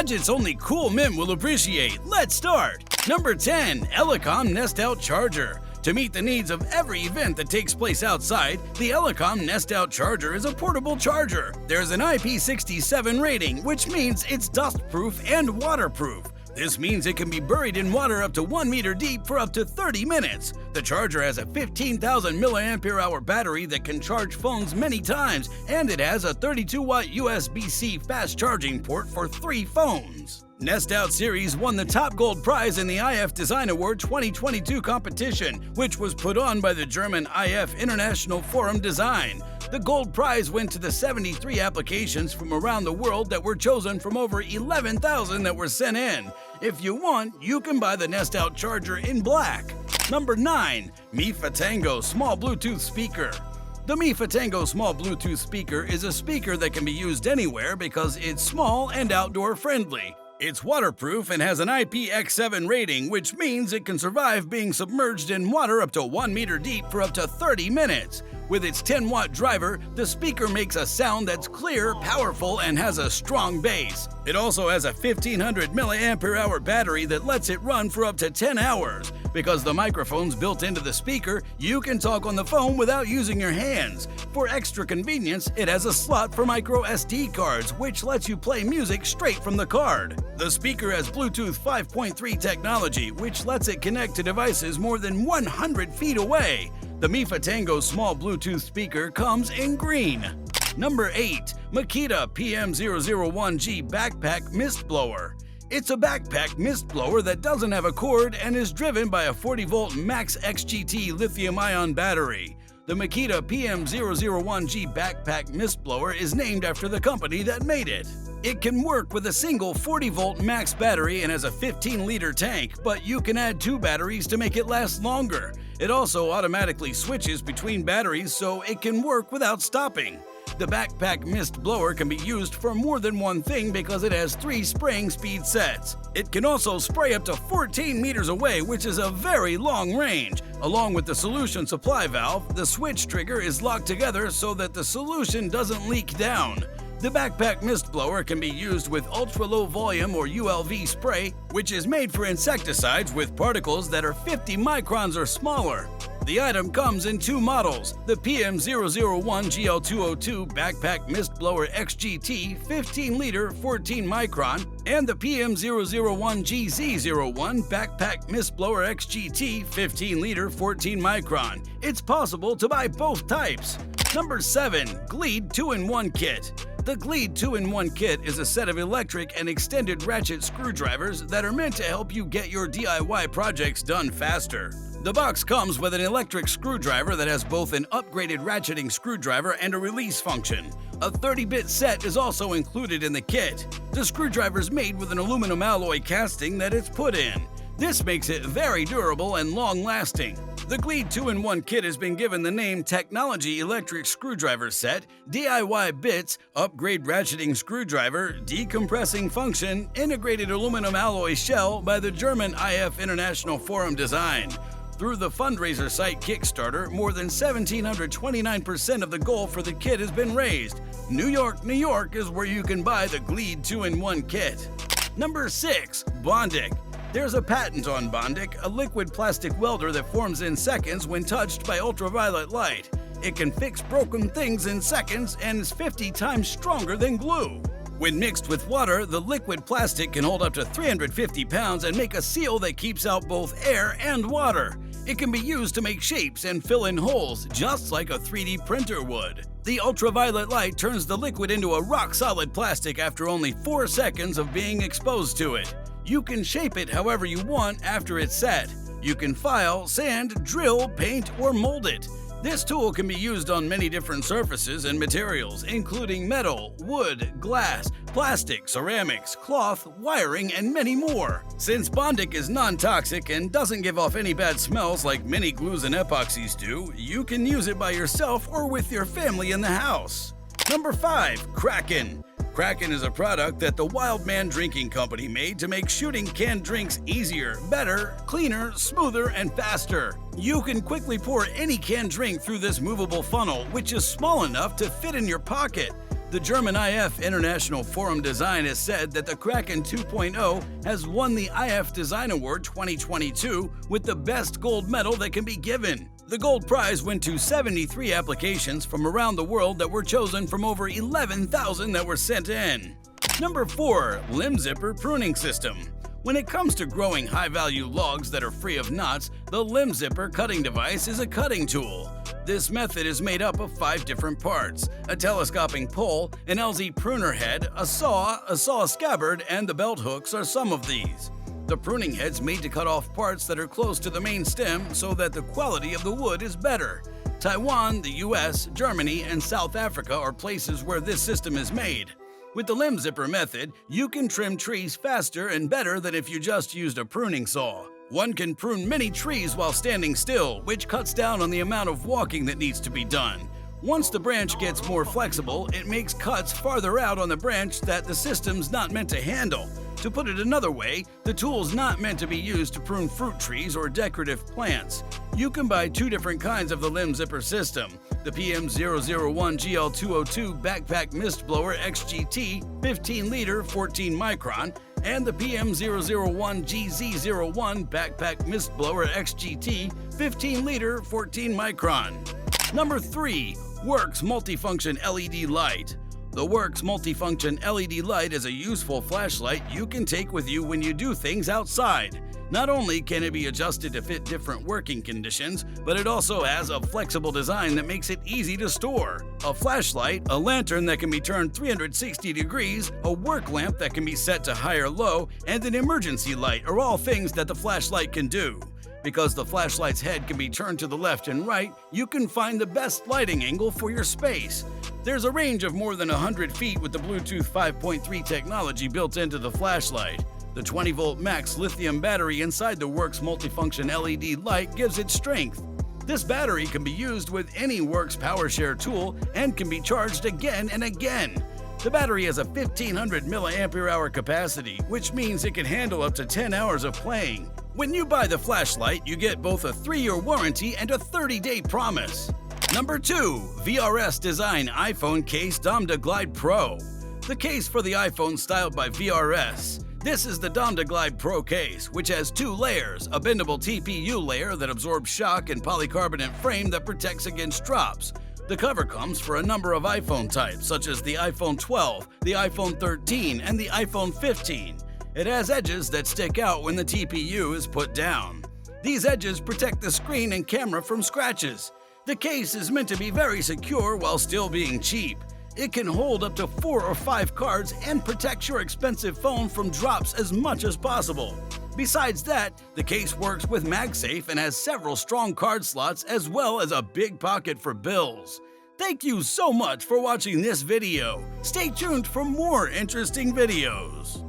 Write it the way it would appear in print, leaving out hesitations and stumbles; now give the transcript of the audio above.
gadgets only cool men will appreciate. Let's start! Number 10. Elecom Nest Out Charger. To meet the needs of every event that takes place outside, the Elecom Nest Out Charger is a portable charger. There's an IP67 rating, which means it's dust-proof and waterproof. This means it can be buried in water up to 1 meter deep for up to 30 minutes. The charger has a 15,000 mAh battery that can charge phones many times, and it has a 32-watt USB-C fast charging port for 3 phones. Nest Out Series won the top gold prize in the IF Design Award 2022 competition, which was put on by the German IF International Forum Design. The gold prize went to the 73 applications from around the world that were chosen from over 11,000 that were sent in. If you want, you can buy the Nest Out charger in black. Number 9. Mifa Tango Small Bluetooth Speaker. The Mifa Tango Small Bluetooth Speaker is a speaker that can be used anywhere because it's small and outdoor friendly. It's waterproof and has an IPX7 rating, which means it can survive being submerged in water up to 1 meter deep for up to 30 minutes. With its 10-watt driver, the speaker makes a sound that's clear, powerful, and has a strong bass. It also has a 1500 mAh battery that lets it run for up to 10 hours. Because the microphone's built into the speaker, you can talk on the phone without using your hands. For extra convenience, it has a slot for micro SD cards, which lets you play music straight from the card. The speaker has Bluetooth 5.3 technology, which lets it connect to devices more than 100 feet away. The Mifa Tango Small Bluetooth Speaker comes in green. Number 8. Makita PM001G Backpack Mist Blower. It's a backpack mist blower that doesn't have a cord and is driven by a 40-volt Max XGT lithium-ion battery. The Makita PM001G Backpack Mist Blower is named after the company that made it. It can work with a single 40-volt max battery and has a 15-liter tank, but you can add 2 batteries to make it last longer. It also automatically switches between batteries so it can work without stopping. The backpack mist blower can be used for more than one thing because it has 3 spraying speed sets. It can also spray up to 14 meters away, which is a very long range. Along with the solution supply valve, the switch trigger is locked together so that the solution doesn't leak down. The backpack mist blower can be used with ultra-low volume or ULV spray, which is made for insecticides with particles that are 50 microns or smaller. The item comes in 2 models, the PM001GL202 Backpack Mist Blower XGT 15-liter 14 micron and the PM001GZ01 Backpack Mist Blower XGT 15-liter 14 micron. It's possible to buy both types. Number 7. Gleed 2-in-1 Kit. The Gleed 2-in-1 Kit is a set of electric and extended ratchet screwdrivers that are meant to help you get your DIY projects done faster. The box comes with an electric screwdriver that has both an upgraded ratcheting screwdriver and a release function. A 30-bit set is also included in the kit. The screwdriver's made with an aluminum alloy casting that it's put in. This makes it very durable and long-lasting. The Gleed 2-in-1 Kit has been given the name Technology Electric Screwdriver Set, DIY Bits, Upgrade Ratcheting Screwdriver, Decompressing Function, Integrated Aluminum Alloy Shell by the German IF International Forum Design. Through the fundraiser site Kickstarter, more than 1,729% of the goal for the kit has been raised. New York, New York is where you can buy the Gleed 2-in-1 Kit. Number 6. Bondic. There's a patent on Bondic, a liquid plastic welder that forms in seconds when touched by ultraviolet light. It can fix broken things in seconds and is 50 times stronger than glue. When mixed with water, the liquid plastic can hold up to 350 pounds and make a seal that keeps out both air and water. It can be used to make shapes and fill in holes, just like a 3D printer would. The ultraviolet light turns the liquid into a rock-solid plastic after only 4 seconds of being exposed to it. You can shape it however you want after it's set. You can file, sand, drill, paint, or mold it. This tool can be used on many different surfaces and materials, including metal, wood, glass, plastic, ceramics, cloth, wiring, and many more. Since Bondic is non-toxic and doesn't give off any bad smells like many glues and epoxies do, you can use it by yourself or with your family in the house. Number 5. Kraken. Kraken is a product that the Wild Man Drinking Company made to make shooting canned drinks easier, better, cleaner, smoother, and faster. You can quickly pour any canned drink through this movable funnel, which is small enough to fit in your pocket. The German IF International Forum Design has said that the Kraken 2.0 has won the IF Design Award 2022 with the best gold medal that can be given. The gold prize went to 73 applications from around the world that were chosen from over 11,000 that were sent in. Number 4. Limb Zipper Pruning System. When it comes to growing high-value logs that are free of knots, the Limb Zipper cutting device is a cutting tool. This method is made up of 5 different parts: a telescoping pole, an LZ pruner head, a saw scabbard, and the belt hooks are some of these. The pruning head's made to cut off parts that are close to the main stem so that the quality of the wood is better. Taiwan, the US, Germany, and South Africa are places where this system is made. With the Limb Zipper method, you can trim trees faster and better than if you just used a pruning saw. One can prune many trees while standing still, which cuts down on the amount of walking that needs to be done. Once the branch gets more flexible, it makes cuts farther out on the branch that the system's not meant to handle. To put it another way, the tool's not meant to be used to prune fruit trees or decorative plants. You can buy 2 different kinds of the Limb Zipper system: the PM001 GL202 Backpack Mist Blower XGT 15 liter 14 micron, and the PM001 GZ01 Backpack Mist Blower XGT 15 liter 14 micron. Number 3. Works Multifunction LED Light. The Works Multifunction LED light is a useful flashlight you can take with you when you do things outside. Not only can it be adjusted to fit different working conditions, but it also has a flexible design that makes it easy to store. A flashlight, a lantern that can be turned 360 degrees, a work lamp that can be set to high or low, and an emergency light are all things that the flashlight can do. Because the flashlight's head can be turned to the left and right, you can find the best lighting angle for your space. There's a range of more than 100 feet with the Bluetooth 5.3 technology built into the flashlight. The 20-volt max lithium battery inside the Works Multifunction LED light gives it strength. This battery can be used with any Works PowerShare tool and can be charged again and again. The battery has a 1500 mAh capacity, which means it can handle up to 10 hours of playing. When you buy the flashlight, you get both a 3-year warranty and a 30-day promise. Number 2. VRS Design iPhone Case Damda Glide Pro. The case for the iPhone styled by VRS. This is the Damda Glide Pro case, which has 2 layers: a bendable TPU layer that absorbs shock and polycarbonate frame that protects against drops. The cover comes for a number of iPhone types, such as the iPhone 12, the iPhone 13, and the iPhone 15. It has edges that stick out when the TPU is put down. These edges protect the screen and camera from scratches. The case is meant to be very secure while still being cheap. It can hold up to 4 or 5 cards and protects your expensive phone from drops as much as possible. Besides that, the case works with MagSafe and has several strong card slots as well as a big pocket for bills. Thank you so much for watching this video. Stay tuned for more interesting videos.